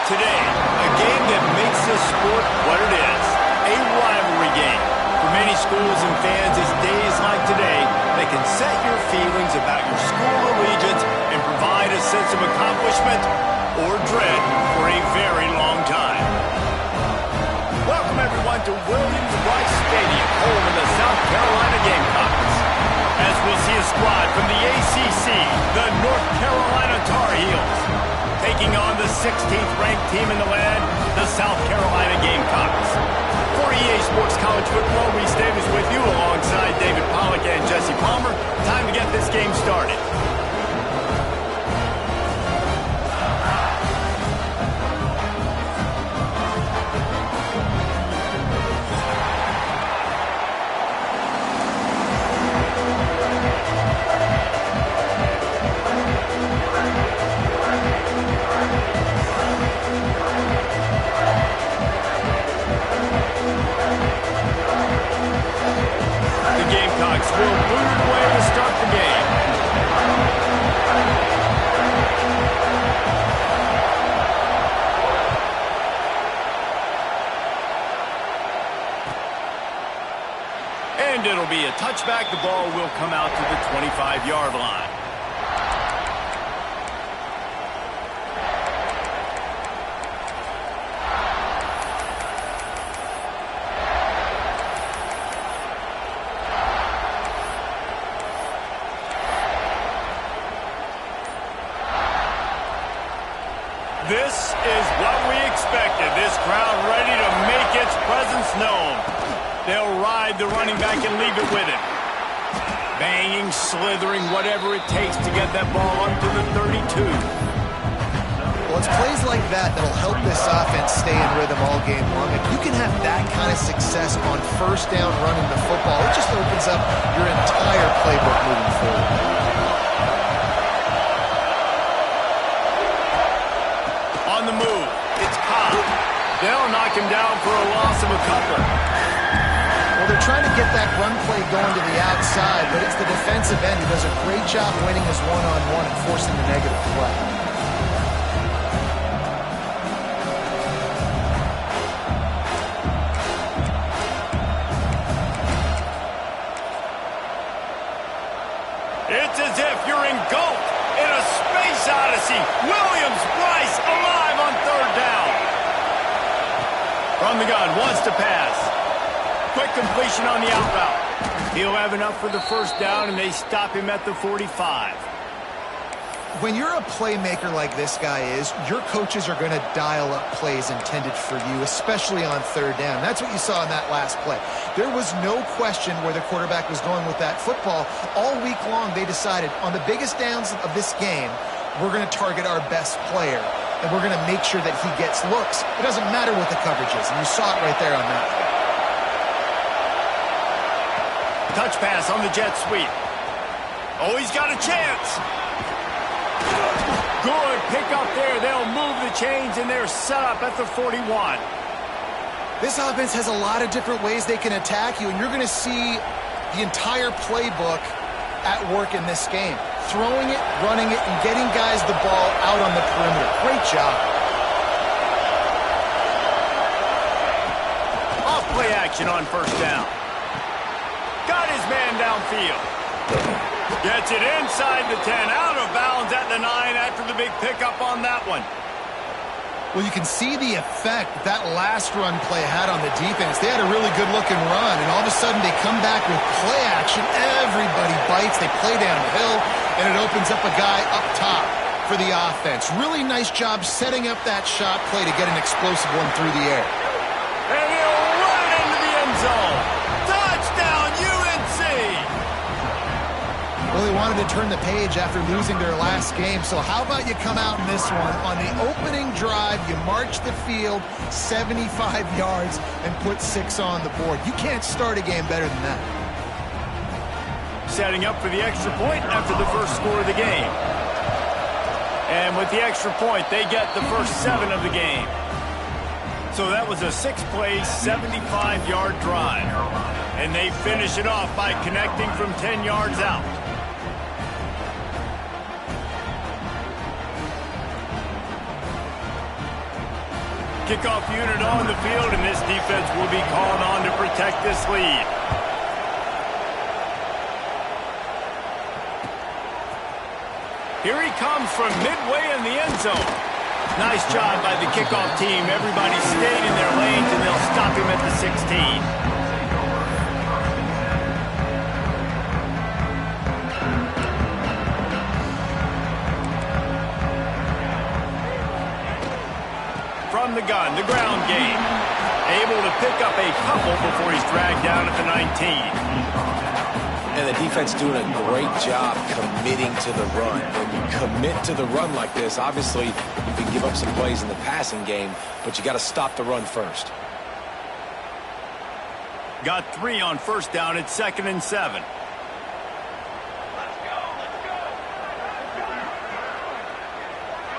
Today, a game that makes this sport what it is, a rivalry game. For many schools and fans, it's days like today that can set your feelings about your school allegiance and provide a sense of accomplishment or dread for a very long time. Welcome, everyone, to Williams-Brice Stadium, home of the South Carolina Gamecocks. As we'll see a squad from the ACC, the North Carolina Tar Heels, taking on the 16th ranked team in the land, the South Carolina Gamecocks. For EA Sports College Football, Reese Davis with you alongside David Pollack and Jesse Palmer. Time to get this game started. Will boot it away to start the game. And it'll be a touchback. The ball will come out to the 25-yard line. This is what we expected. This crowd ready to make its presence known. They'll ride the running back and leave it with him. Banging, slithering, whatever it takes to get that ball up to the 32. Well, it's plays like that that'll help this offense stay in rhythm all game long. If you can have that kind of success on first down running the football, it just opens up your entire playbook moving forward. On the move, it's Cobb. They'll knock him down for a loss of a couple. Well, they're trying to get that run play going to the outside, but it's the defensive end who does a great job winning his one-on-one and forcing the negative play. It's as if you're engulfed in a space odyssey. Williams-Brice alive on third down. From the gun, wants to pass. Quick completion on the out route. He'll have enough for the first down, and they stop him at the 45. When you're a playmaker like this guy is, your coaches are going to dial up plays intended for you, especially on third down. That's what you saw in that last play. There was no question where the quarterback was going with that football. All week long, they decided on the biggest downs of this game, we're going to target our best player, and we're going to make sure that he gets looks. It doesn't matter what the coverage is, and you saw it right there on that play. Touch pass on the jet sweep. Oh, he's got a chance. Good pick up there. They'll move the chains, and they're set up at the 41. This offense has a lot of different ways they can attack you, and you're going to see the entire playbook at work in this game. Throwing it, running it, and getting guys the ball out on the perimeter. Great job. Off play action on first down. Got his man downfield. Gets it inside the 10, out of bounds at the 9 after the big pickup on that one. Well, you can see the effect that last run play had on the defense. They had a really good-looking run, and all of a sudden they come back with play action. Everybody bites. They play downhill, and it opens up a guy up top for the offense. Really nice job setting up that shot play to get an explosive one through the air. And he'll run it into the end zone. Touchdown, UNC! Well, they wanted to turn the page after losing their last game, so how about you come out in this one? On the opening drive, you march the field 75 yards and put 6 on the board. You can't start a game better than that. Setting up for the extra point after the first score of the game. And with the extra point, they get the first 7 of the game. So that was a 6-play, 75-yard drive. And they finish it off by connecting from 10 yards out. Kickoff unit on the field, and this defense will be called on to protect this lead. Here he comes from midway in the end zone. Nice job by the kickoff team. Everybody stayed in their lanes, and they'll stop him at the 16. From the gun, the ground game. Able to pick up a couple before he's dragged down at the 19. And the defense doing a great job committing to the run. When you commit to the run like this, obviously you can give up some plays in the passing game, but you got to stop the run first. Got 3 on first down at 2nd and 7.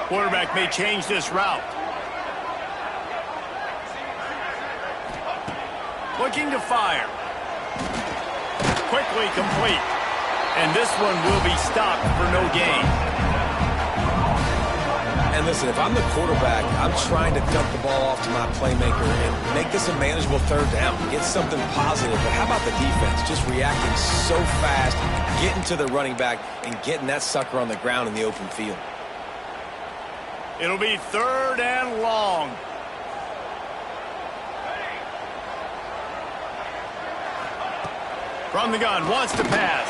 Quarterback may change this route. Looking to fire. Quickly complete. And this one will be stopped for no gain. And listen, if I'm the quarterback, I'm trying to dump the ball off to my playmaker and make this a manageable 3rd down. Get something positive. But how about the defense? Just reacting so fast, getting to the running back, and getting that sucker on the ground in the open field. It'll be 3rd and long. From the gun, wants to pass.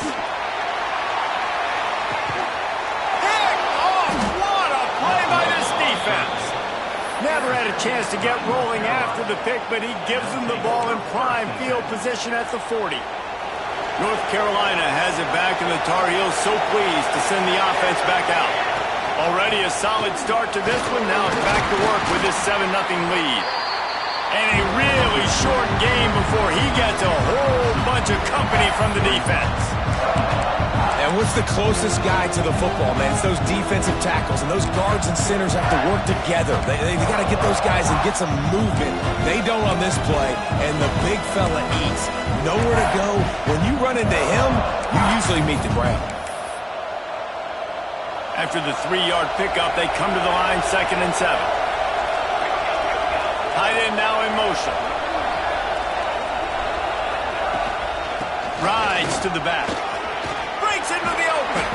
Pick off! What a play by this defense. Never had a chance to get rolling after the pick, but he gives them the ball in prime field position at the 40. North Carolina has it back, and the Tar Heels so pleased to send the offense back out. Already a solid start to this one. Now it's back to work with this 7-0 lead. And a really short game before he gets a whole bunch of company from the defense. And what's the closest guy to the football, man? It's those defensive tackles, and those guards and centers have to work together. They got to get those guys and get some movement. They don't on this play, and the big fella eats. Nowhere to go. When you run into him, you usually meet the ground. After the 3-yard pickup, they come to the line, 2nd and 7. Tight end now in motion. Rides to the back. Breaks into the open.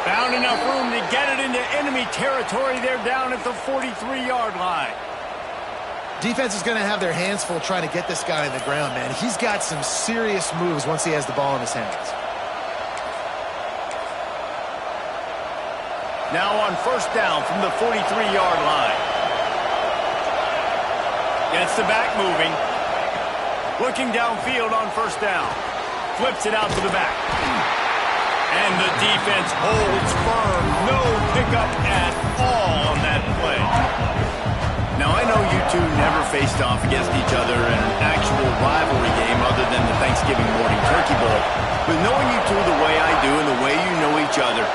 Found enough room to get it into enemy territory. They're down at the 43-yard line. Defense is going to have their hands full trying to get this guy on the ground, man. He's got some serious moves once he has the ball in his hands. Now on first down from the 43-yard line. Gets the back moving. Looking downfield on first down. Flips it out to the back. And the defense holds firm. No pickup at all on that play. Now, I know you two never faced off against each other in an actual rivalry game other than the Thanksgiving morning turkey bowl. But knowing you two the way I do and the way you know each other,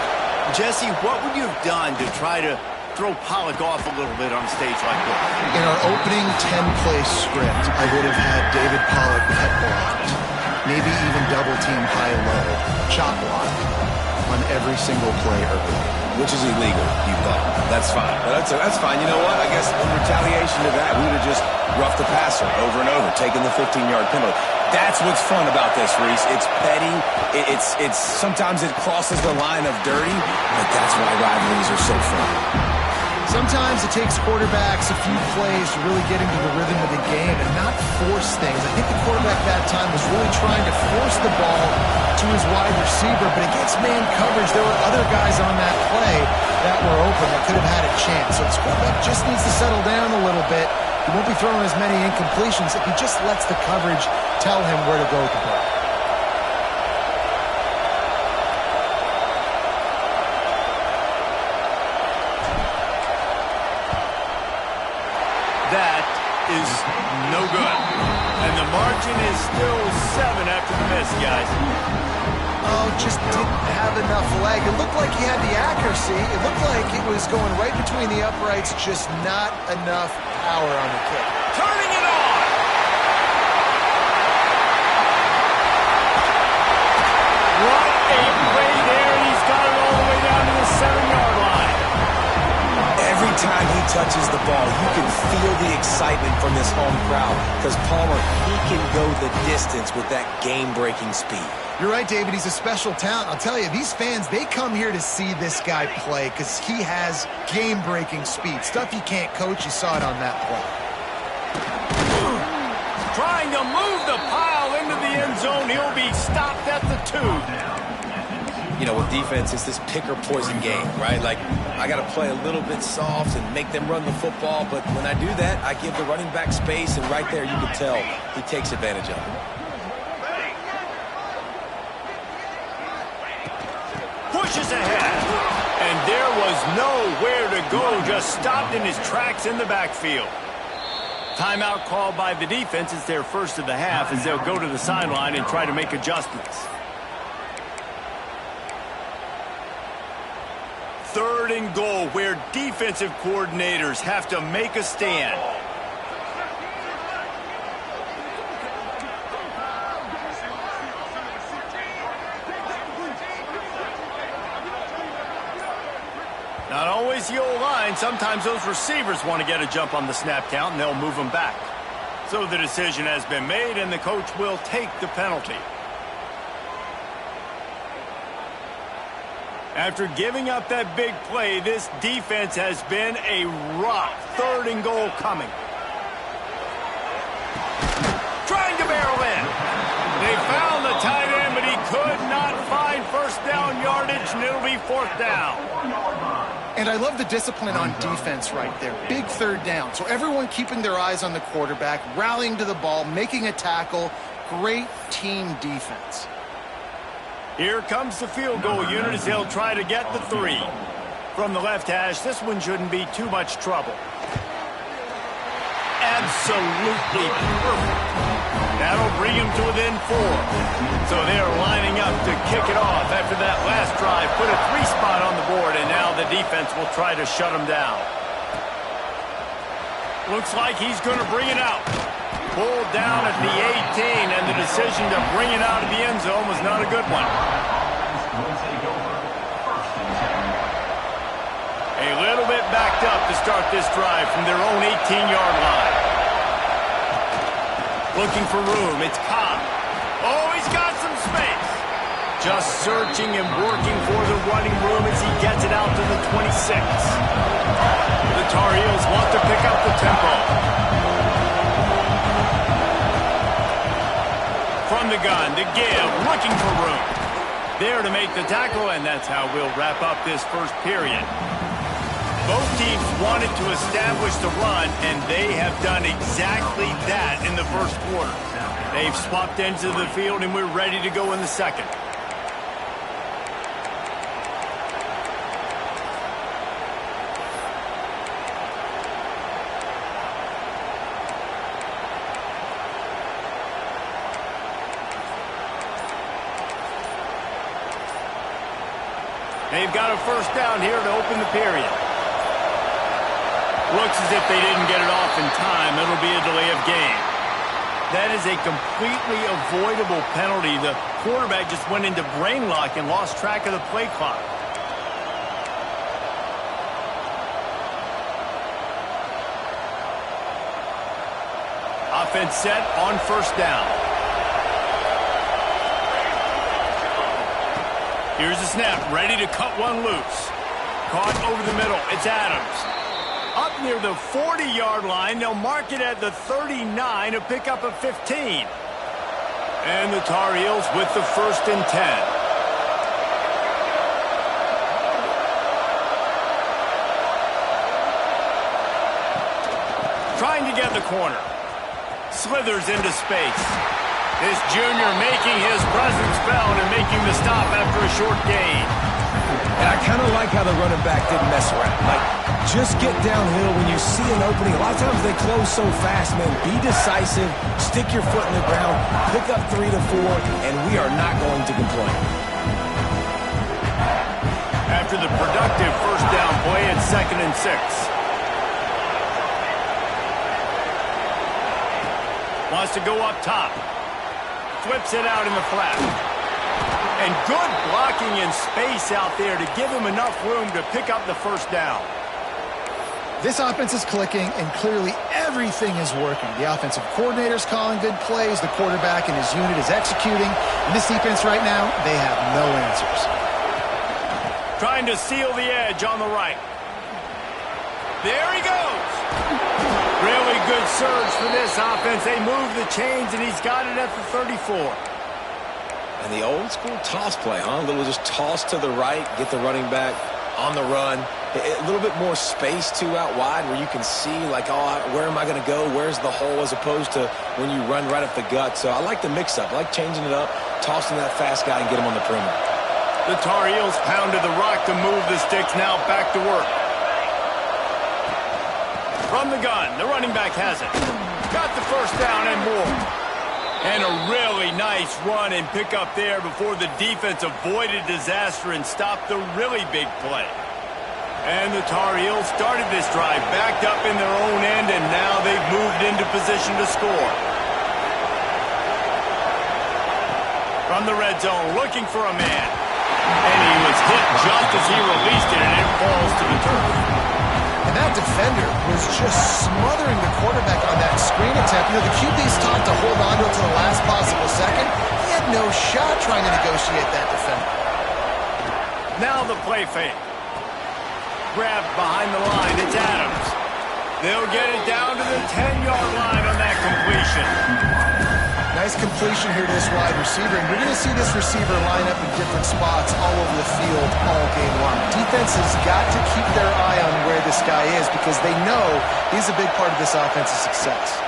Jesse, what would you have done to try to throw Pollock off a little bit on a stage like this? In our opening 10-play script, I would have had David Pollock cut blocked, maybe even double-team high-low, chop block on every single play early. Which is illegal, you thought. That's fine. But that's fine. You know what? I guess in retaliation to that, we would have just roughed the passer over and over, taking the 15-yard penalty. That's what's fun about this, Reese. It's petty. It's sometimes it crosses the line of dirty, but that's why rivalries are so fun. Sometimes it takes quarterbacks a few plays to really get into the rhythm of the game and not force things. I think the quarterback that time was really trying to force the ball to his wide receiver, but against man coverage, there were other guys on that play that were open that could have had a chance. So this quarterback just needs to settle down a little bit. He won't be throwing as many incompletions if he just lets the coverage tell him where to go with the ball. That is no good. And the margin is still 7 after the miss, guys. Oh, just didn't have enough leg. It looked like he had the accuracy. It looked like it was going right between the uprights, just not enough power on the kick. Turning it on! What a play there, and he's got it all the way down to the 7-yard line. Every time he touches the ball, you can feel the excitement from this home crowd because Palmer, he can go the distance with that game-breaking speed. You're right, David. He's a special talent. I'll tell you, these fans, they come here to see this guy play because he has game-breaking speed. Stuff you can't coach. You saw it on that play. Trying to move the pile into the end zone. He'll be stopped at the 2. You know, with defense, it's this pick-or-poison game, right? Like, I got to play a little bit soft and make them run the football, but when I do that, I give the running back space, and right there you can tell he takes advantage of it. Pushes ahead, and there was nowhere to go, just stopped in his tracks in the backfield. Timeout called by the defense. It's their first of the half as they'll go to the sideline and try to make adjustments. 3rd and goal, where defensive coordinators have to make a stand. Not always the O-line. Sometimes those receivers want to get a jump on the snap count, and they'll move them back. So the decision has been made, and the coach will take the penalty. After giving up that big play, this defense has been a rock. 3rd and goal coming. Trying to barrel in. They found the tight end, but he could not find first down yardage, and it'll be 4th down. And I love the discipline on defense right there. Big 3rd down. So everyone keeping their eyes on the quarterback, rallying to the ball, making a tackle. Great team defense. Here comes the field goal unit as they'll try to get the 3. From the left hash, this one shouldn't be too much trouble. Absolutely perfect. That'll bring him to within 4. So they're lining up to kick it off after that last drive. Put a 3 spot on the board, and now the defense will try to shut him down. Looks like he's going to bring it out. Pulled down at the 18, and the decision to bring it out of the end zone was not a good one. A little bit backed up to start this drive from their own 18-yard line. Looking for room. It's Cobb. Oh, he's got some space. Just searching and working for the running room as he gets it out to the 26. The Tar Heels want to pick up the tempo. From the gun to give, looking for room. There to make the tackle, and that's how we'll wrap up this first period. Both teams wanted to establish the run, and they have done exactly that in the first quarter. They've swapped ends of the field, and we're ready to go in the second. They've got a first down here to open the period. Looks as if they didn't get it off in time. It'll be a delay of game. That is a completely avoidable penalty. The quarterback just went into brain lock and lost track of the play clock. Offense set on first down. Here's the snap, ready to cut one loose. Caught over the middle. It's Adams. Up near the 40-yard line, they'll mark it at the 39 to pick up a 15. And the Tar Heels with the 1st and 10. Trying to get the corner. Slithers into space. This junior making his presence felt and making the stop after a short gain. And I kind of like how the running back didn't mess around. Like, just get downhill when you see an opening. A lot of times they close so fast, man. Be decisive, stick your foot in the ground, pick up 3 to 4, and we are not going to complain. After the productive first down play, it's 2nd and 6. Wants to go up top. Flips it out in the flat. And good blocking in space out there to give him enough room to pick up the first down. This offense is clicking, and clearly everything is working. The offensive coordinator's calling good plays. The quarterback and his unit is executing. And this defense right now, they have no answers. Trying to seal the edge on the right. There he goes. Really good surge for this offense. They move the chains, and he's got it at the 34. And the old school toss play, huh? A little just toss to the right, get the running back on the run. A little bit more space, too, out wide where you can see, like, oh, where am I going to go? Where's the hole? As opposed to when you run right up the gut. So I like the mix-up. I like changing it up, tossing that fast guy and get him on the perimeter. The Tar Heels pounded the rock to move the sticks. Now back to work. From the gun, the running back has it. Got the first down and more. And a really nice run and pick up there before the defense avoided disaster and stopped the really big play. And the Tar Heels started this drive backed up in their own end, and now they've moved into position to score. From the red zone, looking for a man. And he was hit just as he released it, and it falls to the turf. And that defender was just smothering the quarterback on that screen attempt. You know, the QB's taught to hold on to it to the last possible second. He had no shot trying to negotiate that defender. Now the play fake. Grabbed behind the line. It's Adams. They'll get it down to the 10-yard line on that completion. Nice completion here to this wide receiver, and we're going to see this receiver line up in different spots all over the field all game long. Defense has got to keep their eye on where this guy is because they know he's a big part of this offense's success.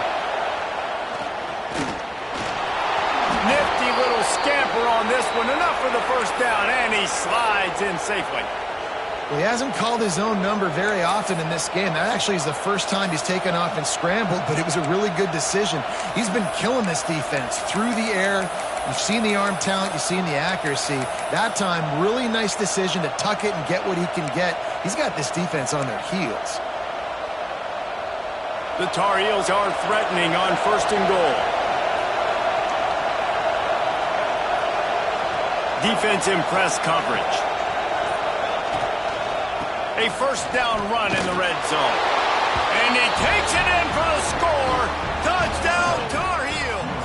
Nifty little scamper on this one. Enough for the first down, and he slides in safely. Well, he hasn't called his own number very often in this game. That actually is the first time he's taken off and scrambled, but it was a really good decision. He's been killing this defense through the air. You've seen the arm talent. You've seen the accuracy. That time, really nice decision to tuck it and get what he can get. He's got this defense on their heels. The Tar Heels are threatening on 1st and goal. Defense in press coverage. A first down run in the red zone. And he takes it in for the score. Touchdown, Tar Heels.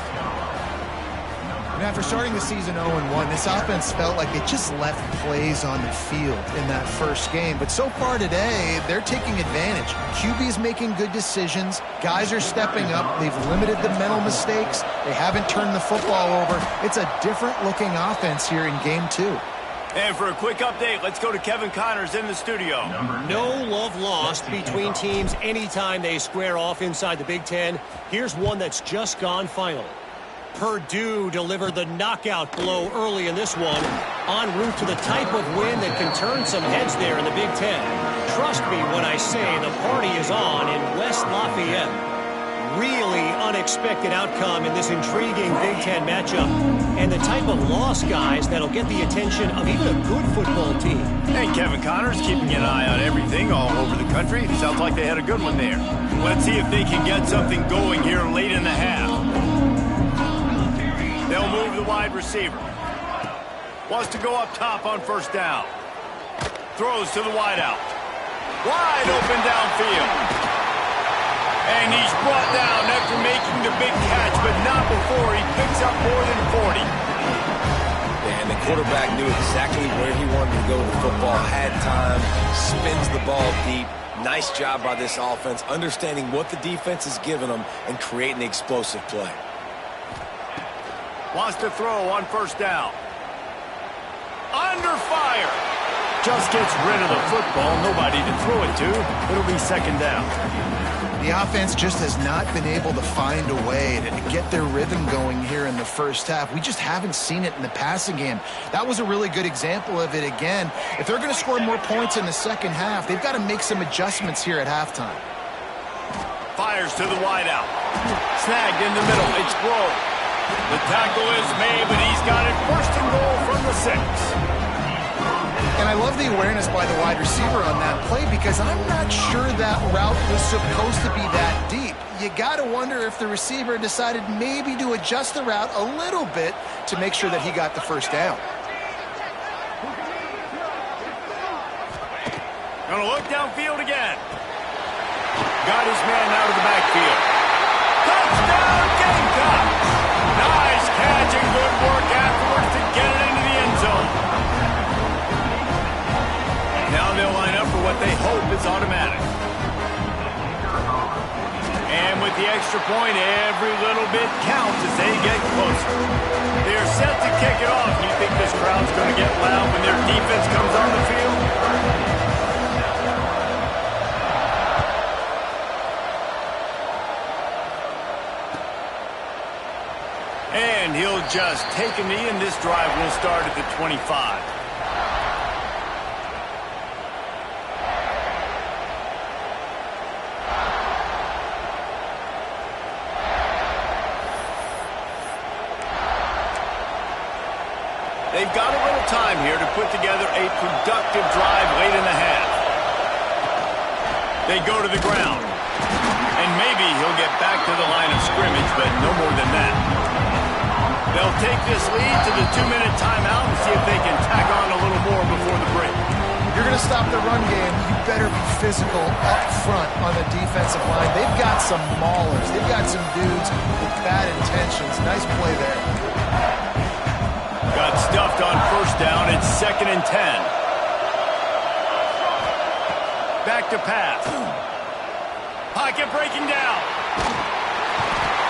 And after starting the season 0-1, this offense felt like they just left plays on the field in that first game. But so far today, they're taking advantage. QB's making good decisions. Guys are stepping up. They've limited the mental mistakes. They haven't turned the football over. It's a different-looking offense here in Game 2. And for a quick update, let's go to Kevin Connors in the studio. No love lost between teams anytime they square off inside the Big Ten. Here's one that's just gone final. Purdue delivered the knockout blow early in this one, en route to the type of win that can turn some heads there in the Big Ten. Trust me when I say the party is on in West Lafayette. Really unexpected outcome in this intriguing Big Ten matchup, and the type of loss, guys, that'll get the attention of even a good football team. Hey, Kevin Connors keeping an eye on everything all over the country. Sounds like they had a good one there. Let's see if they can get something going here late in the half. They'll move the wide receiver. Wants to go up top on first down. Throws to the wideout. Wide open downfield. And he's brought down after making the big catch, but not before he picks up more than 40. And the quarterback knew exactly where he wanted to go with the football, had time, spins the ball deep. Nice job by this offense, understanding what the defense is giving them and creating the explosive play. Wants to throw on first down. Under fire. Just gets rid of the football. Nobody to throw it to. It'll be second down. The offense just has not been able to find a way to get their rhythm going here in the first half. We just haven't seen it in the passing game. That was a really good example of it again. If they're going to score more points in the second half, they've got to make some adjustments here at halftime. Fires to the wideout. Snagged in the middle. It's Grove. The tackle is made, but he's got it first and goal from the 6. And I love the awareness by the wide receiver on that play because I'm not sure that route was supposed to be that deep. You got to wonder if the receiver decided maybe to adjust the route a little bit to make sure that he got the first down. Gonna look downfield again. Got his man out of the backfield. Touchdown, Gamecocks! Nice catch and good work afterwards to get it into the end zone. Now they'll line up for what they hope is automatic. And with the extra point, every little bit counts as they get closer. They are set to kick it off. You think this crowd's going to get loud when their defense comes on the field? And he'll just take a knee, and this drive will start at the 25. They've got a little time here to put together a productive drive late in the half. They go to the ground. And maybe he'll get back to the line of scrimmage, but no more than that. They'll take this lead to the 2-minute timeout and see if they can tack on a little more before the break. If you're going to stop the run game, you better be physical up front on the defensive line. They've got some maulers. They've got some dudes with bad intentions. Nice play there. Got stuffed on first down. It's 2nd and 10. Back to pass. Pocket breaking down.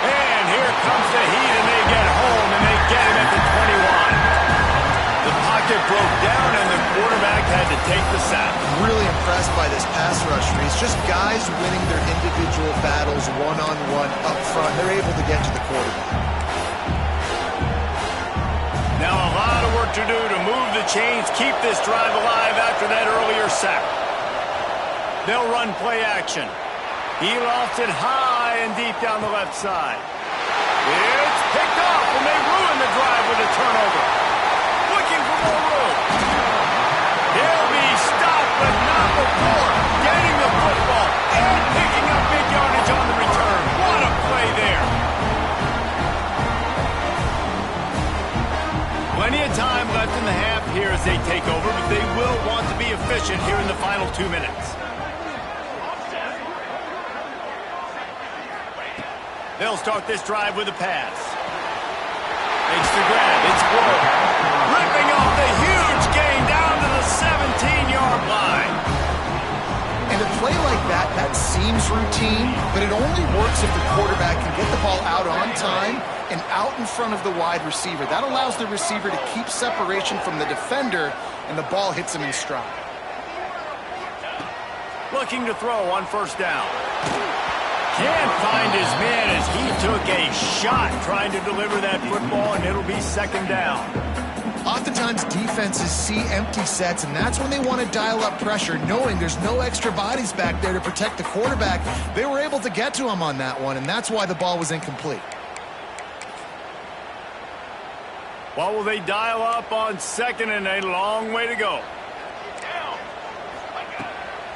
And here comes the heat, and they get home, and they get him at the 21. The pocket broke down, and the quarterback had to take the sack. Really impressed by this pass rush, Reese. Just guys winning their individual battles one-on-one up front. They're able to get to the quarterback. Now a lot of work to do to move the chains, keep this drive alive after that earlier sack. They'll run play action. He lofts it high and deep down the left side. It's picked off, and they ruin the drive with a turnover. Looking for more room. He'll be stopped, but not before getting the football and picking up big yardage on the return. What a play there. Plenty of time left in the half here as they take over, but they will want to be efficient here in the final 2 minutes. They'll start this drive with a pass. Makes the grab. It's Blow. Ripping off the huge gain down to the 17-yard line. And a play like that, that seems routine, but it only works if the quarterback can get the ball out on time and out in front of the wide receiver. That allows the receiver to keep separation from the defender, and the ball hits him in stride. Looking to throw on first down. Can't find his man as he took a shot trying to deliver that football, and it'll be 2nd down. Oftentimes, defenses see empty sets, and that's when they want to dial up pressure, knowing there's no extra bodies back there to protect the quarterback. They were able to get to him on that one, and that's why the ball was incomplete. What will they dial up on 2nd and a long way to go?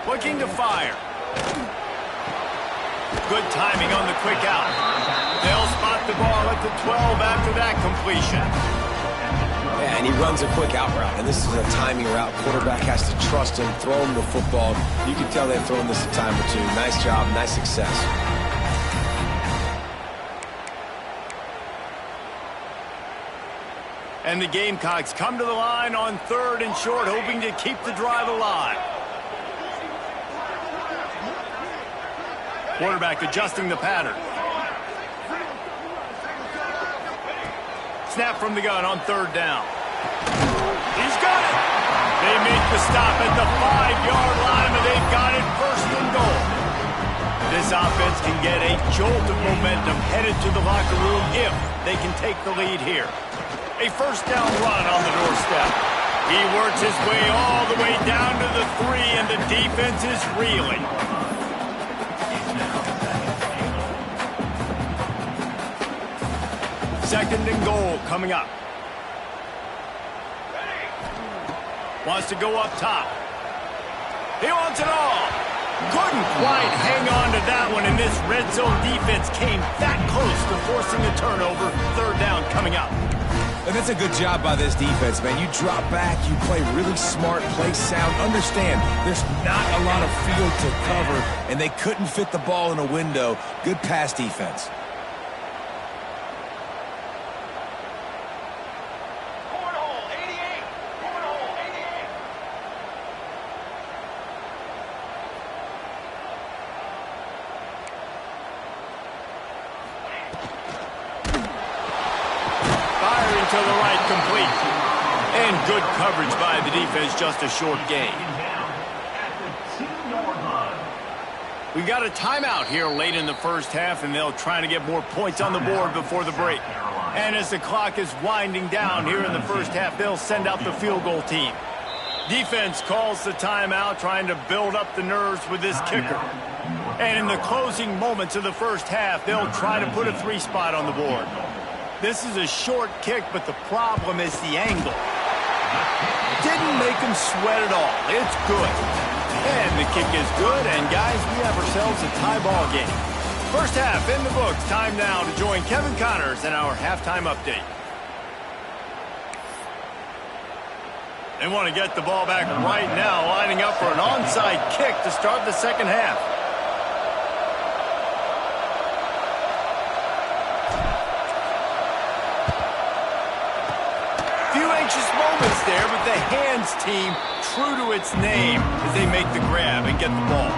Looking to fire. Good timing on the quick out. They'll spot the ball at the 12 after that completion. Yeah, and he runs a quick out route, and this is a timing route. Quarterback has to trust him, throw him the football. You can tell they've thrown this a time or two. Nice job, nice success. And the Gamecocks come to the line on 3rd and short, hoping to keep the drive alive. Quarterback adjusting the pattern. Snap from the gun on 3rd down. He's got it. They make the stop at the 5-yard line, but they've got it 1st and goal. This offense can get a jolt of momentum headed to the locker room if they can take the lead here. A 1st down run on the doorstep. He works his way all the way down to the 3, and the defense is reeling. 2nd and goal coming up. Wants to go up top. He wants it all. Couldn't quite hang on to that one, and this red zone defense came that close to forcing a turnover. 3rd down coming up. And that's a good job by this defense, man. You drop back, you play really smart, play sound. Understand, there's not a lot of field to cover, and they couldn't fit the ball in a window. Good pass defense. To the right, complete. And good coverage by the defense, just a short gain. We got a timeout here late in the first half, and they'll try to get more points on the board before the break. And as the clock is winding down here in the first half, they'll send out the field goal team. Defense calls the timeout, trying to build up the nerves with this kicker. And in the closing moments of the first half, they'll try to put a 3-spot on the board. This is a short kick, but the problem is the angle. Didn't make him sweat at all. It's good. And the kick is good, and guys, we have ourselves a tie ball game. First half in the books. Time now to join Kevin Connors in our halftime update. They want to get the ball back right now, lining up for an onside kick to start the second half. Moments there, but the hands team true to its name as they make the grab and get the ball.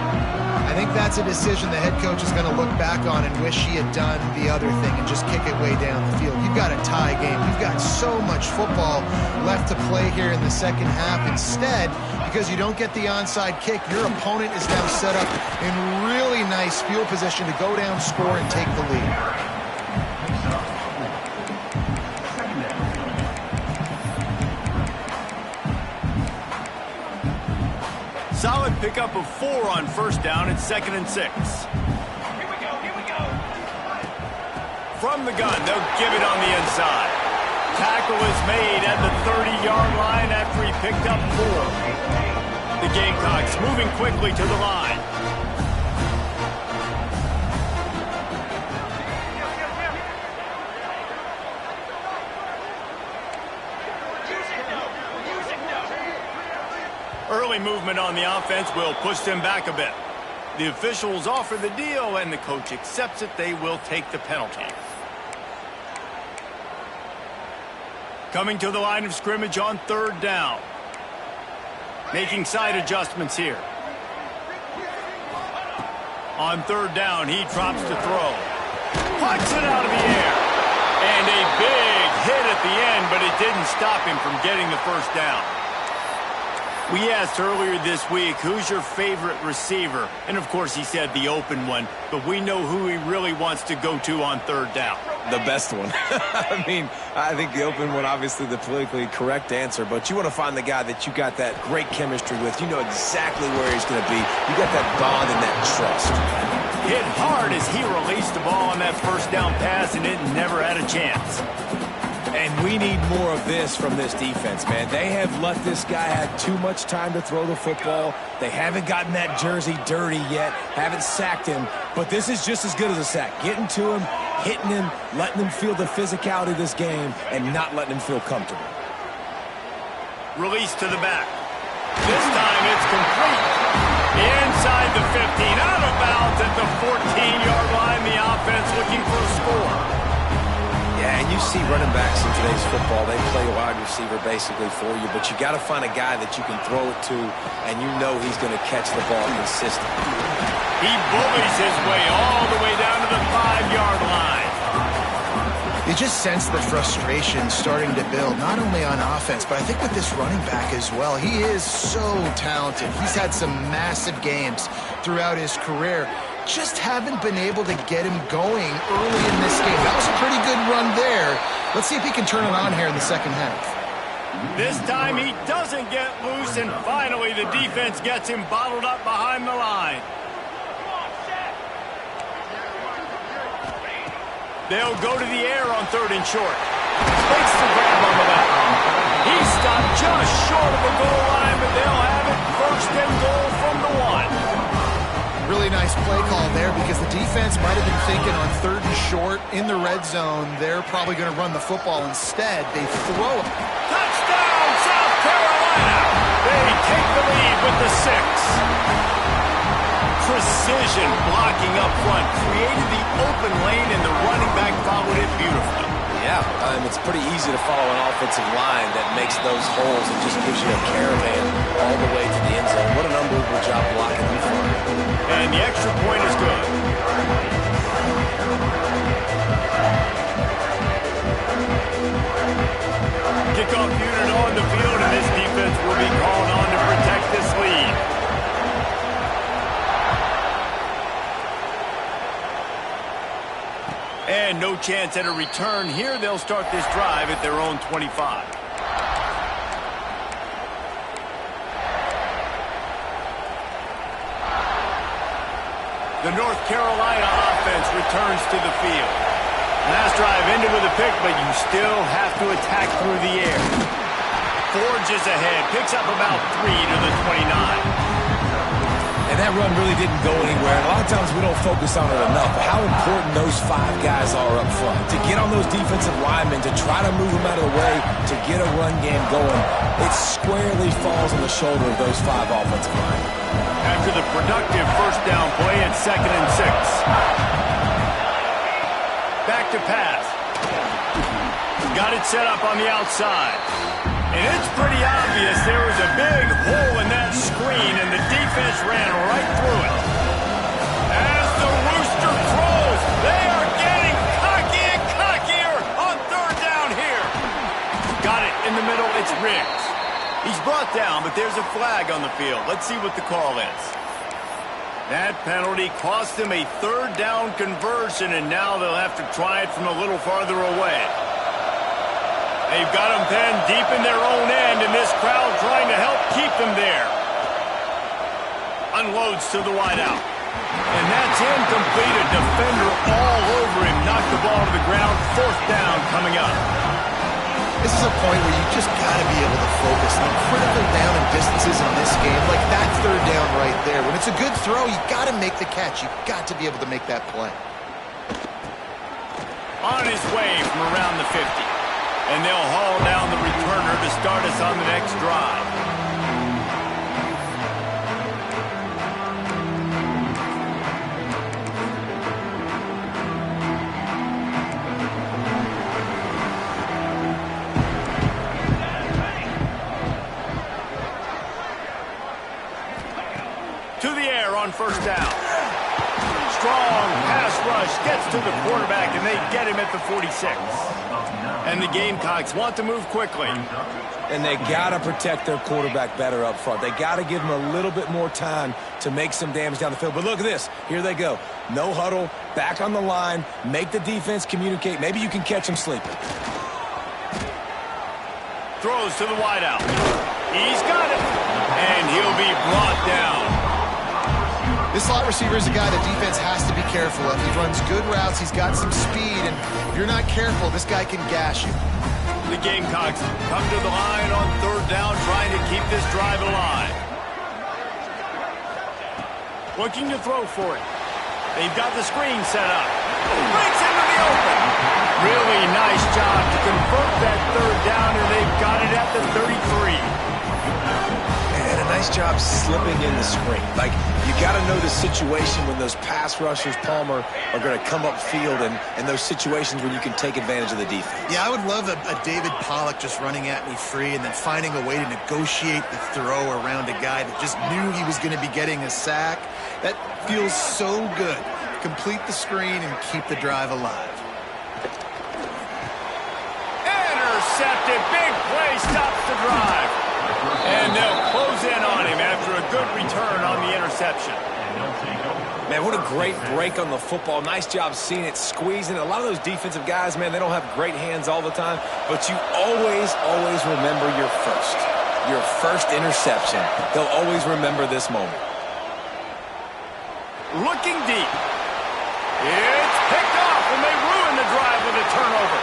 I think that's a decision the head coach is going to look back on and wish he had done the other thing and just kick it way down the field. You've got a tie game. You've got so much football left to play here in the second half. Instead, because you don't get the onside kick, your opponent is now set up in really nice field position to go down, score, and take the lead. Solid pickup of 4 on first down and 2nd and 6. Here we go. From the gun, they'll give it on the inside. Tackle is made at the 30-yard line after he picked up 4. The Gamecocks moving quickly to the line. Early movement on the offense will push them back a bit. The officials offer the deal, and the coach accepts it. They will take the penalty. Coming to the line of scrimmage on 3rd down. Making side adjustments here. On 3rd down, he drops to throw. Puts it out of the air. And a big hit at the end, but it didn't stop him from getting the first down. We asked earlier this week, who's your favorite receiver? And, of course, he said the open one. But we know who he really wants to go to on 3rd down. The best one. I mean, I think the open one, obviously the politically correct answer. But you want to find the guy that you got that great chemistry with. You know exactly where he's going to be. You got that bond and that trust. Hit hard as he released the ball on that first down pass, and it never had a chance. And we need more of this from this defense, man. They have let this guy have too much time to throw the football. They haven't gotten that jersey dirty yet, haven't sacked him. But this is just as good as a sack. Getting to him, hitting him, letting him feel the physicality of this game, and not letting him feel comfortable. Release to the back. This time it's complete. Inside the 15, out of bounds at the 14-yard line. The offense looking for a score. Yeah, and you see running backs in today's football, they play wide receiver basically for you, but you got to find a guy that you can throw it to, and you know he's going to catch the ball consistently. He bullies his way all the way down to the 5-yard line. You just sense the frustration starting to build, not only on offense, but I think with this running back as well. He is so talented. He's had some massive games throughout his career. Just haven't been able to get him going early in this game. That was a pretty good run there. Let's see if he can turn it on here in the second half. This time he doesn't get loose, and finally the defense gets him bottled up behind the line. They'll go to the air on 3rd and short. Makes the grab on the left. He stopped just short of the goal line, but they'll have it 1st and goal from the 1. Really nice play call there because the defense might have been thinking on 3rd and short in the red zone. They're probably going to run the football instead. They throw it. Touchdown, South Carolina! They take the lead with the 6. Precision blocking up front created the open lane, and the running back followed it beautifully. Yeah, it's pretty easy to follow an offensive line that makes those holes and just gives you a caravan all the way to the end zone. What an unbelievable job blocking up front. And the extra point is good. Kickoff unit on the field, and this defense will be called on to protect this lead. And no chance at a return here. They'll start this drive at their own 25. The North Carolina offense returns to the field. Last drive ended with a pick, but you still have to attack through the air. Forges ahead, picks up about 3 to the 29. And that run really didn't go anywhere. And a lot of times we don't focus on it enough, but how important those 5 guys are up front. To get on those defensive linemen, to try to move them out of the way, to get a run game going, it squarely falls on the shoulder of those 5 offensive linemen. After the productive first down play at 2nd and 6. Back to pass. Got it set up on the outside. And it's pretty obvious there was a big hole in that screen, and the defense ran right through it. As the rooster crows, they are getting cocky and cockier on 3rd down here. Got it in the middle. It's Riggs. He's brought down, but there's a flag on the field. Let's see what the call is. That penalty cost them a 3rd down conversion, and now they'll have to try it from a little farther away. They've got them pinned deep in their own end, and this crowd trying to help keep them there. Unloads to the wideout. And that's incomplete. A defender all over him. Knocked the ball to the ground. 4th down coming up. This is a point where you just got to be able to focus on critical down and distances in this game. Like that 3rd down right there. When it's a good throw, you got to make the catch. You got to be able to make that play. On his way from around the 50. And they'll haul down the returner to start us on the next drive. To the air on 1st down. Strong pass rush gets to the quarterback, and they get him at the 46. And the Gamecocks want to move quickly. And they got to protect their quarterback better up front. They got to give him a little bit more time to make some damage down the field. But look at this. Here they go. No huddle, back on the line, make the defense communicate. Maybe you can catch him sleeping. Throws to the wideout. He's got it. And he'll be brought down. This slot receiver is a guy the defense has to be careful of. He runs good routes. He's got some speed, and if you're not careful, this guy can gash you. The Gamecocks come to the line on 3rd down, trying to keep this drive alive. Looking to throw for it. They've got the screen set up. Breaks into the open. Really nice job to convert that 3rd down, and they've got it at the 33. And a nice job slipping in the screen. Like, you got to know the situation when those pass rushers, Palmer, are going to come upfield, and those situations when you can take advantage of the defense. Yeah, I would love a David Pollock just running at me free and then finding a way to negotiate the throw around a guy that just knew he was going to be getting a sack. That feels so good. Complete the screen and keep the drive alive. Intercepted. Big play stops the drive. And they'll close in on him after a good return on the interception. Man, what a great break on the football. Nice job seeing it, squeezing it. A lot of those defensive guys, man, they don't have great hands all the time, but you always remember your first interception. They'll always remember this moment. Looking deep. It's picked off, and they ruin the drive with a turnover.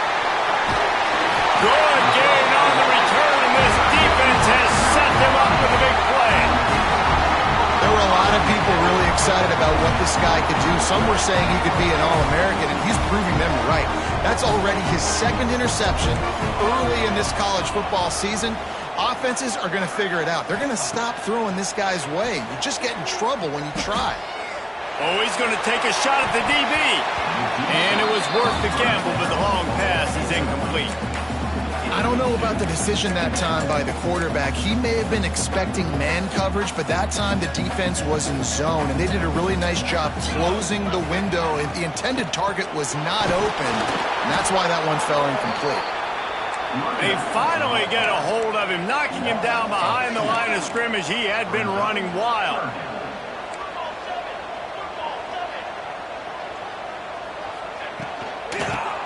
Good gain on the return, and this defense has set them up with a big play. There were a lot of people really excited about what this guy could do. Some were saying he could be an All-American, and he's proving them right. That's already his second interception early in this college football season. Offenses are going to figure it out. They're going to stop throwing this guy's way. You just get in trouble when you try. Oh, he's going to take a shot at the DB. And it was worth the gamble, but the long pass is incomplete. I don't know about the decision that time by the quarterback. He may have been expecting man coverage, but that time the defense was in zone, and they did a really nice job closing the window. The intended target was not open, and that's why that one fell incomplete. They finally get a hold of him, knocking him down behind the line of scrimmage. He had been running wild.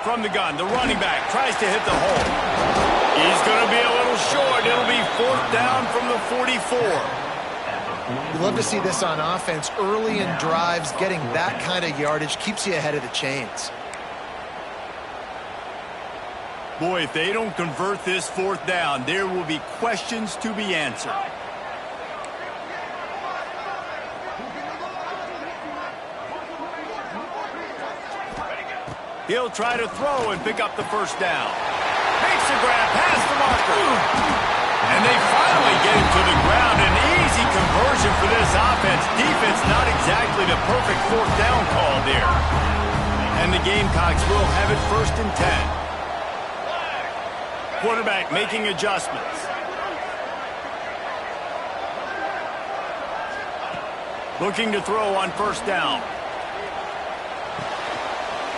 From the gun, the running back tries to hit the hole. He's going to be a little short. It'll be 4th down from the 44. You love to see this on offense. Early in drives, getting that kind of yardage keeps you ahead of the chains. Boy, if they don't convert this 4th down, there will be questions to be answered. He'll try to throw and pick up the 1st down. Makes a grab past the marker. And they finally get him to the ground. An easy conversion for this offense. Defense not exactly the perfect 4th down call there. And the Gamecocks will have it 1st and 10. Quarterback making adjustments. Looking to throw on 1st down.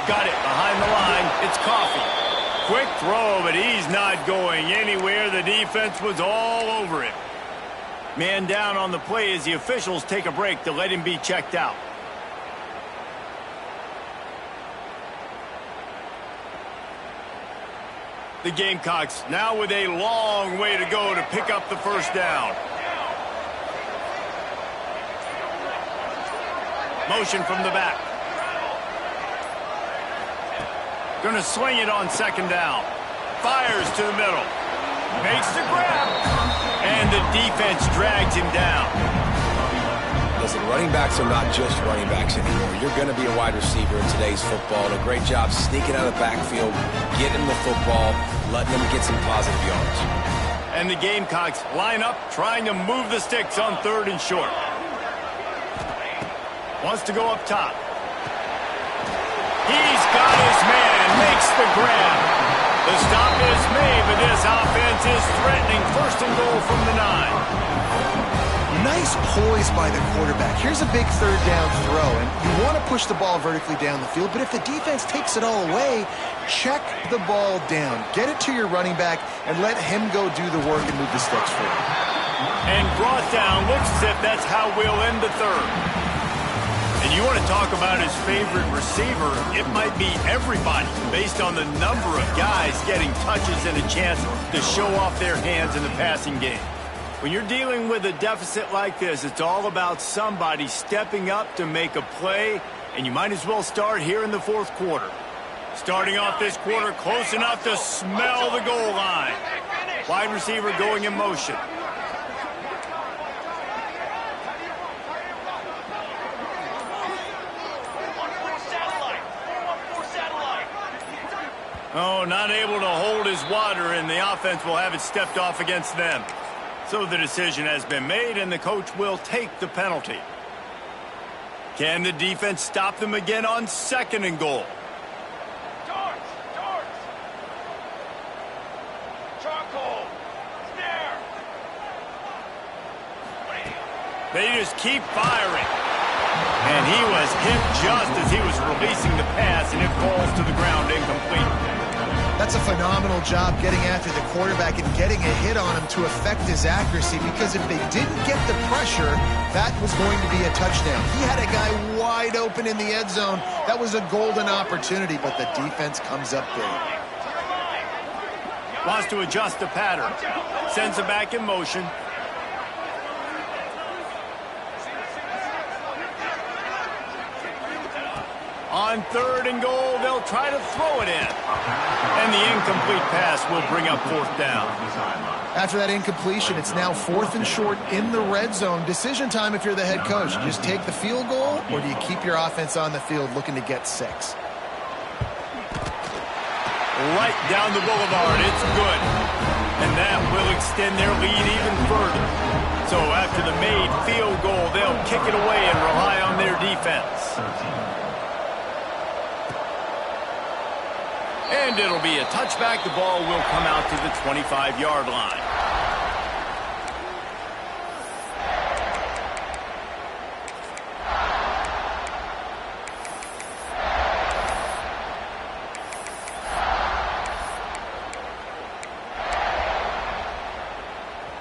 Got it behind the line. It's Coffee. Quick throw, but he's not going anywhere. The defense was all over it. Man down on the play as the officials take a break to let him be checked out. The Gamecocks now with a long way to go to pick up the 1st down. Motion from the back. Going to swing it on 2nd down. Fires to the middle. Makes the grab. And the defense drags him down. Listen, running backs are not just running backs anymore. You're going to be a wide receiver in today's football. And a great job sneaking out of the backfield, getting the football, letting them get some positive yards. And the Gamecocks line up, trying to move the sticks on 3rd and short. Wants to go up top. He's got his man, makes the grab. The stop is made, but this offense is threatening 1st and goal from the 9. Nice poise by the quarterback. Here's a big 3rd down throw, and you want to push the ball vertically down the field, but if the defense takes it all away, check the ball down. Get it to your running back and let him go do the work and move the sticks for you. And brought down, looks as if that's how we'll end the 3rd. And you want to talk about his favorite receiver, it might be everybody based on the number of guys getting touches and a chance to show off their hands in the passing game. When you're dealing with a deficit like this, it's all about somebody stepping up to make a play, and you might as well start here in the 4th quarter. Starting off this quarter close enough to smell the goal line. Wide receiver going in motion. Oh, not able to hold his water, and the offense will have it stepped off against them. So the decision has been made, and the coach will take the penalty. Can the defense stop them again on 2nd and goal? Charcoal. Snare. They just keep firing. And he was hit just as he was releasing the pass, and it falls to the ground incomplete. That's a phenomenal job getting after the quarterback and getting a hit on him to affect his accuracy, because if they didn't get the pressure, that was going to be a touchdown. He had a guy wide open in the end zone. That was a golden opportunity, but the defense comes up big. Wants to adjust the pattern. Sends it back in motion. On 3rd and goal, they'll try to throw it in. And the incomplete pass will bring up 4th down. After that incompletion, it's now 4th and short in the red zone. Decision time if you're the head coach. You just take the field goal, or do you keep your offense on the field looking to get 6? Right down the boulevard. It's good. And that will extend their lead even further. So after the made field goal, they'll kick it away and rely on their defense. And it'll be a touchback. The ball will come out to the 25-yard line.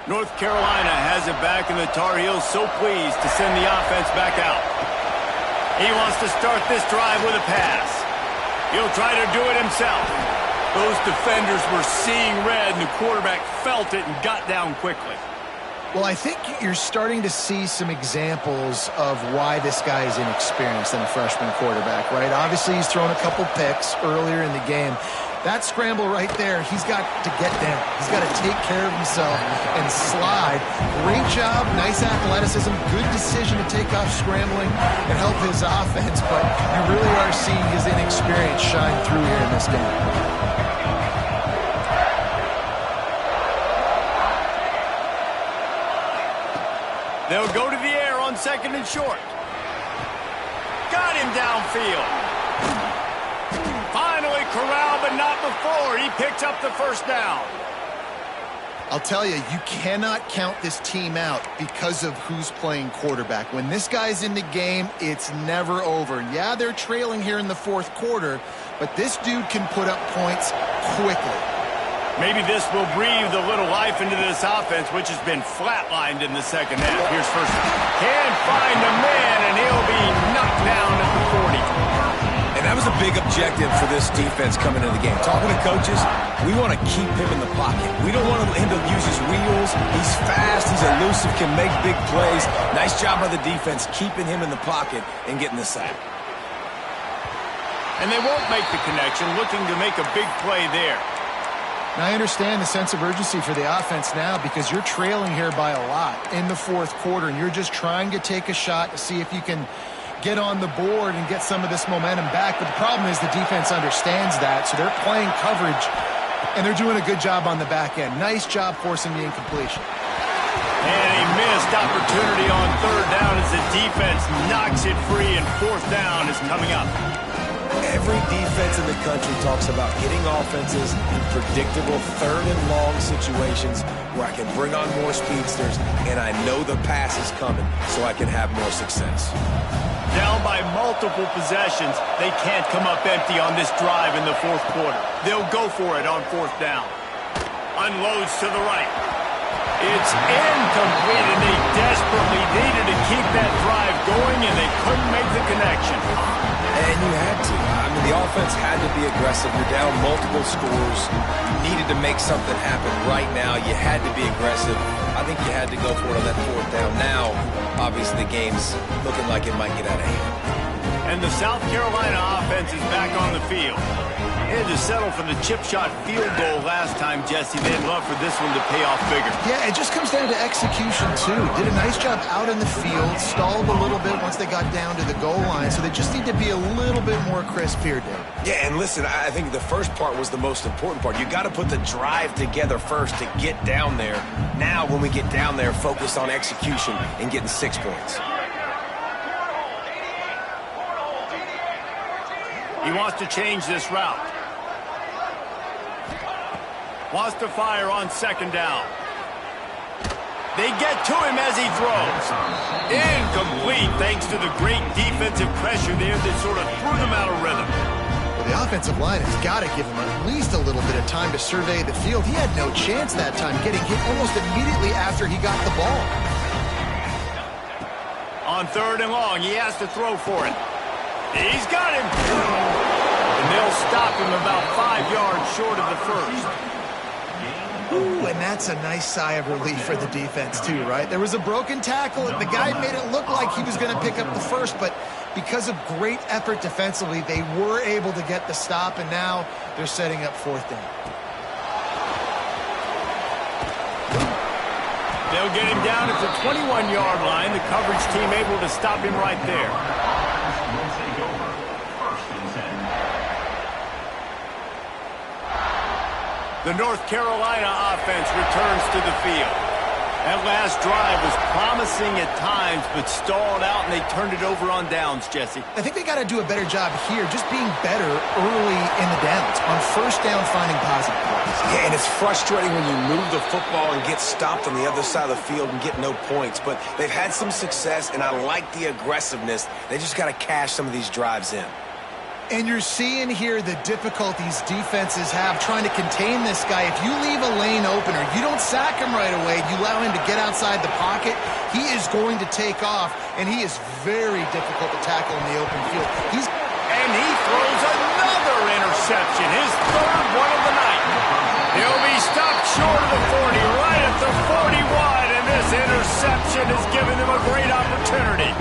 North Carolina has it back, and the Tar Heels so pleased to send the offense back out. He wants to start this drive with a pass. He'll try to do it himself. Those defenders were seeing red, and the quarterback felt it and got down quickly. Well, I think you're starting to see some examples of why this guy is inexperienced in a freshman quarterback, right? Obviously, he's thrown a couple picks earlier in the game. That scramble right there, he's got to get down. He's got to take care of himself and slide. Great job, nice athleticism, good decision to take off scrambling and help his offense, but you really are seeing his inexperience shine through here in this game. They'll go to the air on 2nd and short. Got him downfield. Finally corralled, but not before. He picks up the first down. I'll tell you, you cannot count this team out because of who's playing quarterback. When this guy's in the game, it's never over. Yeah, they're trailing here in the 4th quarter, but this dude can put up points quickly. Maybe this will breathe a little life into this offense, which has been flatlined in the 2nd half. Here's first. Can't find a man, and he'll be knocked down at the 40. And that was a big objective for this defense coming into the game. Talking to coaches, we want to keep him in the pocket. We don't want him to use his wheels. He's fast, he's elusive, can make big plays. Nice job by the defense keeping him in the pocket and getting the sack. And they won't make the connection, looking to make a big play there. Now, I understand the sense of urgency for the offense now because you're trailing here by a lot in the 4th quarter, and you're just trying to take a shot to see if you can get on the board and get some of this momentum back. But the problem is the defense understands that, so they're playing coverage, and they're doing a good job on the back end. Nice job forcing the incompletion. And a missed opportunity on 3rd down as the defense knocks it free, and 4th down is coming up. Every defense in the country talks about getting offenses in predictable 3rd and long situations where I can bring on more speedsters and I know the pass is coming so I can have more success. Down by multiple possessions, they can't come up empty on this drive in the 4th quarter. They'll go for it on 4th down. Unloads to the right. It's incomplete, and they desperately needed to keep that drive going, and they couldn't make the connection. And you had to. I mean, the offense had to be aggressive. You're down multiple scores. You needed to make something happen right now. You had to be aggressive. I think you had to go for it on that 4th down. Now, obviously, the game's looking like it might get out of hand. And the South Carolina offense is back on the field. They had to settle for the chip shot field goal last time, Jesse. They'd love for this one to pay off bigger. Yeah, it just comes down to execution, too. Did a nice job out in the field, stalled a little bit once they got down to the goal line, so they just need to be a little bit more crisp here, Dave. Yeah, and listen, I think the first part was the most important part. You got to put the drive together first to get down there. Now, when we get down there, focus on execution and getting 6 points. He wants to change this route. Wants to fire on 2nd down. They get to him as he throws. Incomplete thanks to the great defensive pressure there that sort of threw them out of rhythm. Well, the offensive line has got to give him at least a little bit of time to survey the field. He had no chance that time, getting hit almost immediately after he got the ball. On 3rd and long, he has to throw for it. He's got him. And they'll stop him about 5 yards short of the 1st. Ooh, and that's a nice sigh of relief for the defense, too, right? There was a broken tackle, and the guy made it look like he was going to pick up the 1st, but because of great effort defensively, they were able to get the stop, and now they're setting up 4th down. They'll get him down at the 21-yard line. The coverage team able to stop him right there. The North Carolina offense returns to the field. That last drive was promising at times, but stalled out, and they turned it over on downs, Jesse. I think they got to do a better job here, just being better early in the downs. On first down, finding positive plays. Yeah, and it's frustrating when you move the football and get stopped on the other side of the field and get no points. But they've had some success, and I like the aggressiveness. They just got to cash some of these drives in. And you're seeing here the difficulties defenses have trying to contain this guy. If you leave a lane open or you don't sack him right away, you allow him to get outside the pocket, he is going to take off, and he is very difficult to tackle in the open field. And he throws another interception, his third one of the night. He'll be stopped short of the 40, right at the 41, and this interception has given them a great opportunity.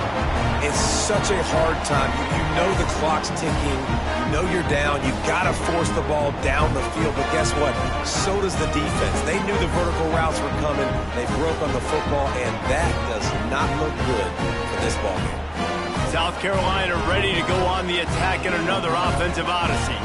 It's such a hard time. You know the clock's ticking. You know you're down. You've got to force the ball down the field. But guess what? So does the defense. They knew the vertical routes were coming. They broke on the football, and that does not look good for this ball game. South Carolina ready to go on the attack in another offensive odyssey.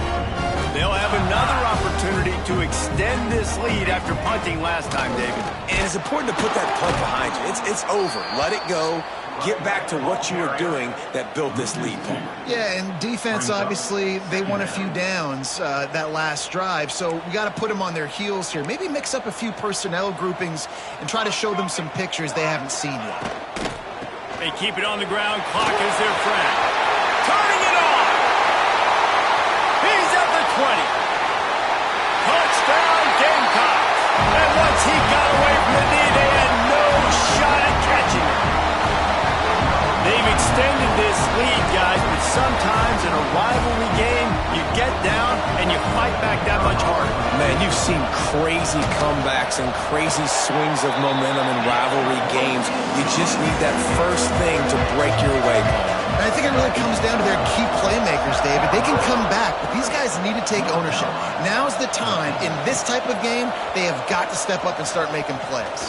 They'll have another opportunity to extend this lead after punting last time, David. And it's important to put that punt behind you. It's over. Let it go. Get back to what you were doing that built this lead, Paul. Yeah, and defense, obviously, they won a few downs that last drive, so we got to put them on their heels here. Maybe mix up a few personnel groupings and try to show them some pictures they haven't seen yet. They keep it on the ground. Clock is their friend. Turning it on. He's at the 20. Touchdown, Gamecocks. And once he got away from the knee, they had no shot at catching him. They've extended this lead, guys, but sometimes in a rivalry game, you get down and you fight back that much harder. Man, you've seen crazy comebacks and crazy swings of momentum in rivalry games. You just need that first thing to break your way, Paul. And I think it really comes down to their key playmakers, David. They can come back, but these guys need to take ownership. Now's the time. In this type of game, they have got to step up and start making plays.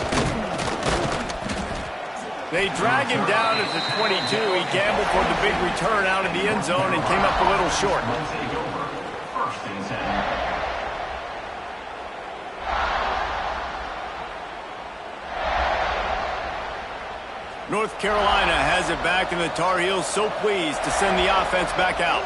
They drag him down at the 22. He gambled for the big return out of the end zone and came up a little short. North Carolina has it back, and the Tar Heels so pleased to send the offense back out.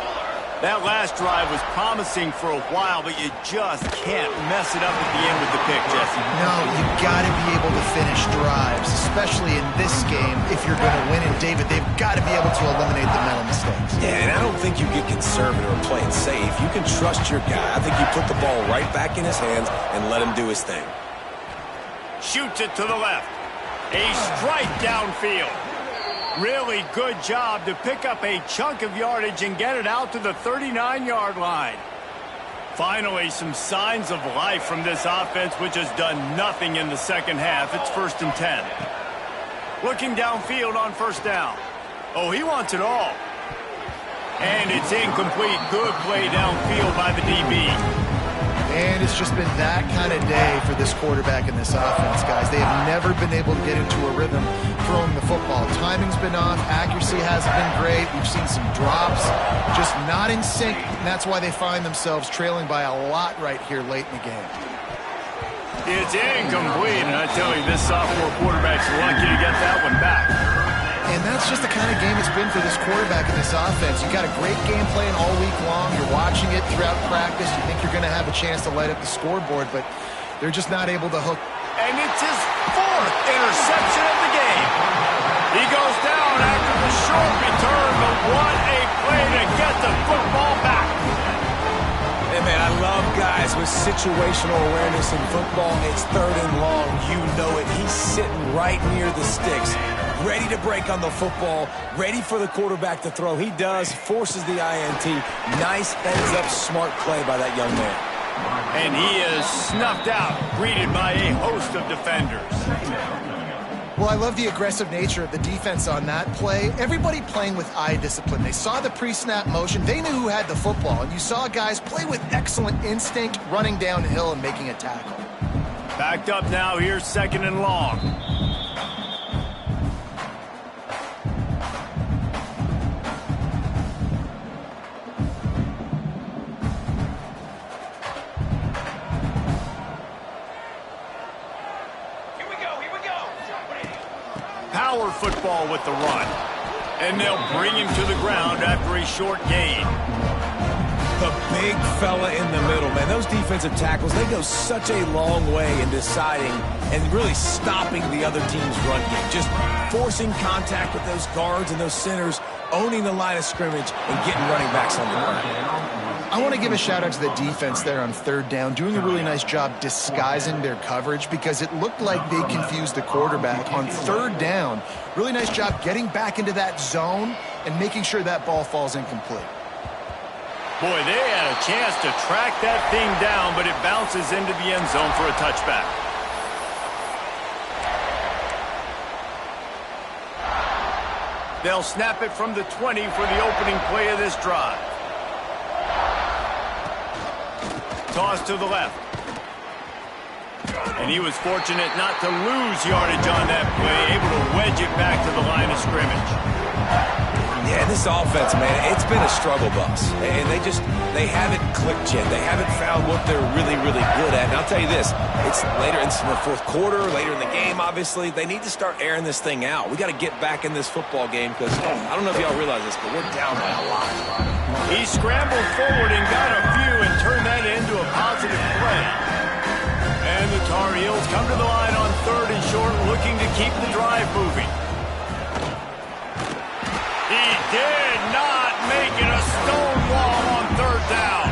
That last drive was promising for a while, but you just can't mess it up at the end with the pick, Jesse. No, you've got to be able to finish drives, especially in this game if you're going to win. And, David, they've got to be able to eliminate the mental mistakes. Yeah, and I don't think you get conservative or play it safe. You can trust your guy. I think you put the ball right back in his hands and let him do his thing. Shoots it to the left. A strike downfield. Really good job to pick up a chunk of yardage and get it out to the 39-yard line. Finally, some signs of life from this offense, which has done nothing in the second half. It's 1st and 10. Looking downfield on first down. Oh, he wants it all. And it's incomplete. Good play downfield by the DB. And it's just been that kind of day for this quarterback and this offense, guys. They have never been able to get into a rhythm throwing the football. Timing's been off. Accuracy hasn't been great. We've seen some drops, just not in sync. And that's why they find themselves trailing by a lot right here late in the game. It's incomplete, and I tell you, this sophomore quarterback's lucky to get that one back. And that's just the kind of game it's been for this quarterback and this offense. You've got a great game plan all week long. You're watching it throughout practice. You think you're going to have a chance to light up the scoreboard, but they're just not able to hook. And it's his 4th interception of the game. He goes down after the short return, but what a play to get the football back. Hey, man, I love guys with situational awareness in football. It's 3rd and long. You know it. He's sitting right near the sticks, ready to break on the football, ready for the quarterback to throw. He does, forces the INT. Nice heads-up, smart play by that young man. And he is snuffed out, greeted by a host of defenders. Well, I love the aggressive nature of the defense on that play. Everybody playing with eye discipline. They saw the pre-snap motion. They knew who had the football. And you saw guys play with excellent instinct, running downhill and making a tackle. Backed up now. Here's 2nd and long. football with the run. And they'll bring him to the ground after a short gain. The big fella in the middle, man. Those defensive tackles, they go such a long way in deciding and really stopping the other team's run game. Just forcing contact with those guards and those centers, owning the line of scrimmage, and getting running backs on the ground. I want to give a shout out to the defense there on third down, doing a really nice job disguising their coverage because it looked like they confused the quarterback on third down. Really nice job getting back into that zone and making sure that ball falls incomplete. Boy, they had a chance to track that thing down, but it bounces into the end zone for a touchback. They'll snap it from the 20 for the opening play of this drive. Toss to the left. And he was fortunate not to lose yardage on that play, able to wedge it back to the line of scrimmage. Yeah, this offense, man, it's been a struggle bus. And they haven't clicked yet. They haven't found what they're really, really good at. And I'll tell you this, it's later in the fourth quarter, later in the game, obviously. They need to start airing this thing out. We got to get back in this football game because I don't know if y'all realize this, but we're down by a lot. He scrambled forward and got a few and turned that into a positive play. And the Tar Heels come to the line on third and short, looking to keep the drive moving. He did not make it a stone wall on third down.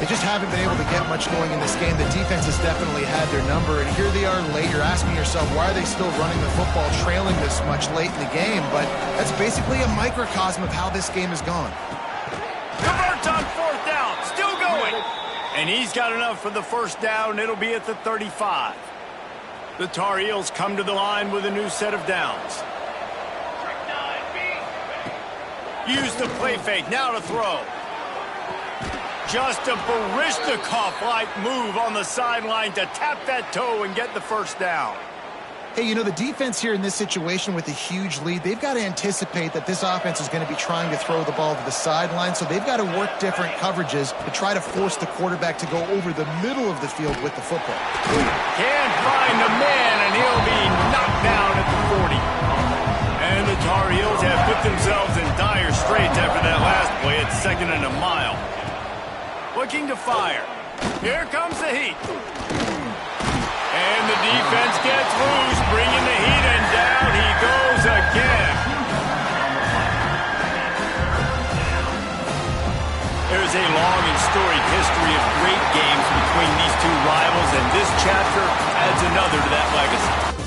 They just haven't been able to get much going in this game. The defense has definitely had their number, and here they are late. You're asking yourself, why are they still running the football, trailing this much late in the game? But that's basically a microcosm of how this game has gone. Converts on fourth down, still going. And he's got enough for the first down. It'll be at the 35. The Tar Heels come to the line with a new set of downs. Use the play fake, now to throw. Just a Baryshnikov-like move on the sideline to tap that toe and get the first down. Hey, you know, the defense here in this situation with a huge lead, they've got to anticipate that this offense is going to be trying to throw the ball to the sideline, so they've got to work different coverages to try to force the quarterback to go over the middle of the field with the football. Can't find a man, and he'll be knocked down at the 40. And the Tar Heels have put themselves in dire straits after that last play at 2nd and a mile. Looking to fire. Here comes the heat. And the defense gets loose, bringing the heat, and down he goes again. There's a long and storied history of great games between these two rivals, and this chapter adds another to that legacy.